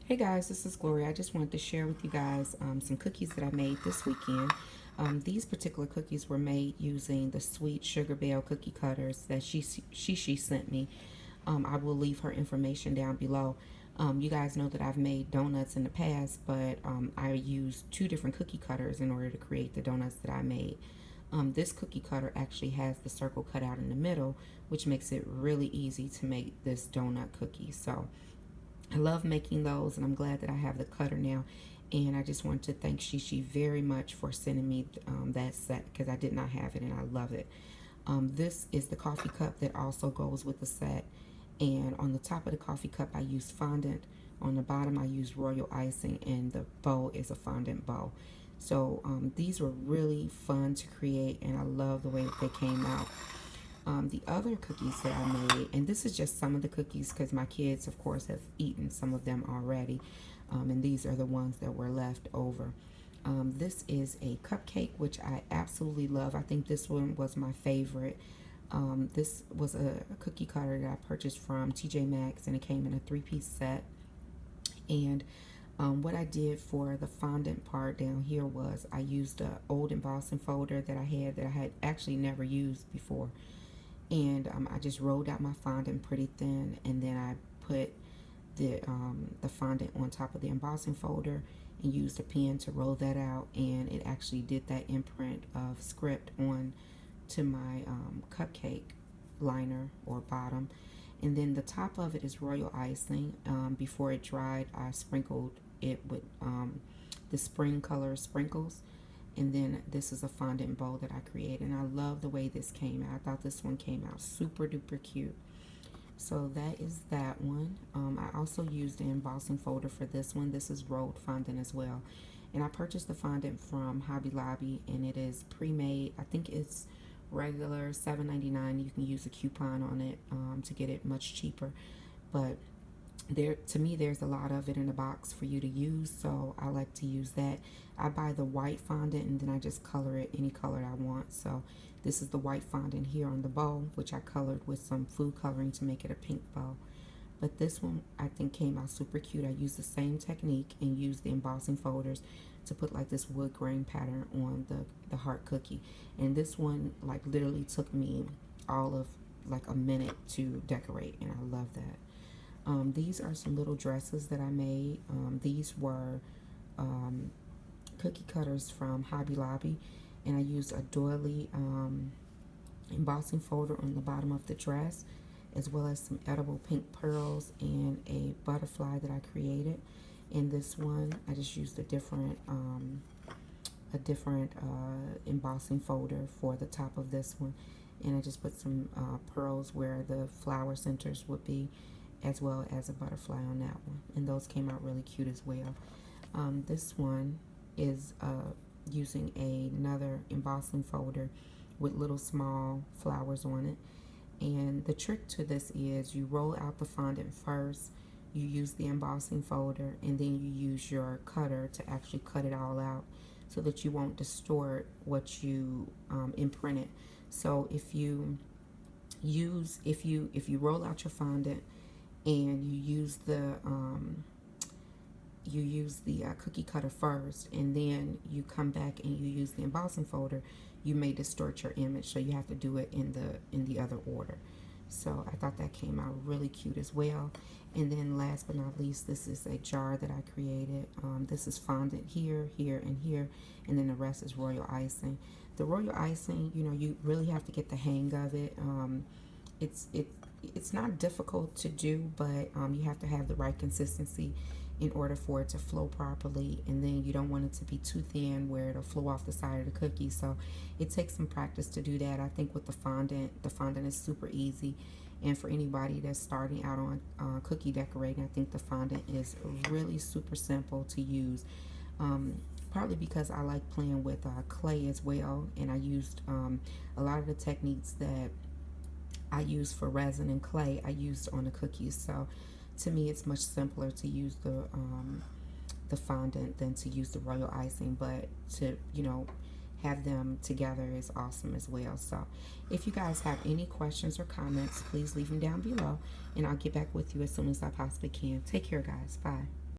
Hey guys, this is Gloria. I just wanted to share with you guys some cookies that I made this weekend. These particular cookies were made using the Sweet Sugar Belle cookie cutters that she sent me. I will leave her information down below. You guys know that I've made donuts in the past, but I used two different cookie cutters in order to create the donuts that I made. This cookie cutter actually has the circle cut out in the middle, which makes it really easy to make this donut cookie. So I love making those, and I'm glad that I have the cutter now. And I just want to thank Shishi very much for sending me that set because I did not have it and I love it. This is the coffee cup that also goes with the set. And on the top of the coffee cup, I use fondant. On the bottom, I use royal icing, and the bow is a fondant bow. So these were really fun to create, and I love the way that they came out. The other cookies that I made, and this is just some of the cookies because my kids, of course, have eaten some of them already, and these are the ones that were left over. This is a cupcake, which I absolutely love. I think this one was my favorite. This was a cookie cutter that I purchased from TJ Maxx, and it came in a three-piece set. And what I did for the fondant part down here was I used an old embossing folder that I had actually never used before. And I just rolled out my fondant pretty thin, and then I put the fondant on top of the embossing folder and used a pen to roll that out, and it actually did that imprint of script on to my cupcake liner or bottom. And then the top of it is royal icing. Before it dried, I sprinkled it with the spring color sprinkles. And then this is a fondant bowl that I created, and I love the way this came out. I thought this one came out super duper cute. So that is that one. I also used the embossing folder for this one. This is rolled fondant as well. And I purchased the fondant from Hobby Lobby, and it is pre-made. I think it's regular $7.99. You can use a coupon on it to get it much cheaper. But to me, there's a lot of it in the box for you to use, so I like to use that. I buy the white fondant, and then I just color it any color I want. So this is the white fondant here on the bow, which I colored with some food coloring to make it a pink bow. But this one I think came out super cute. I used the same technique and used the embossing folders to put like this wood grain pattern on the heart cookie. And this one like literally took me all of like a minute to decorate, and I love that. These are some little dresses that I made. These were cookie cutters from Hobby Lobby, and I used a doily embossing folder on the bottom of the dress, as well as some edible pink pearls and a butterfly that I created. In this one, I just used a different embossing folder for the top of this one, and I just put some pearls where the flower centers would be, as well as a butterfly on that one, and those came out really cute as well. This one is using another embossing folder with little small flowers on it, and the trick to this is you roll out the fondant first, you use the embossing folder, and then you use your cutter to actually cut it all out so that you won't distort what you imprinted. So if you roll out your fondant and you use the cookie cutter first, and then you come back and you use the embossing folder, you may distort your image, so you have to do it in the other order. So I thought that came out really cute as well. And then last but not least, this is a jar that I created. This is fondant here, here, and here, and then the rest is royal icing. The royal icing, you know, you really have to get the hang of it. It's not difficult to do, but you have to have the right consistency in order for it to flow properly, and then you don't want it to be too thin where it'll flow off the side of the cookie. So it takes some practice to do that. I think with the fondant is super easy, and for anybody that's starting out on cookie decorating, I think the fondant is really super simple to use. Partly because I like playing with clay as well, and I used a lot of the techniques that I use for resin and clay I used on the cookies. So to me, it's much simpler to use the fondant than to use the royal icing, but to, you know, have them together is awesome as well. So if you guys have any questions or comments, please leave them down below, and I'll get back with you as soon as I possibly can. Take care, guys. Bye.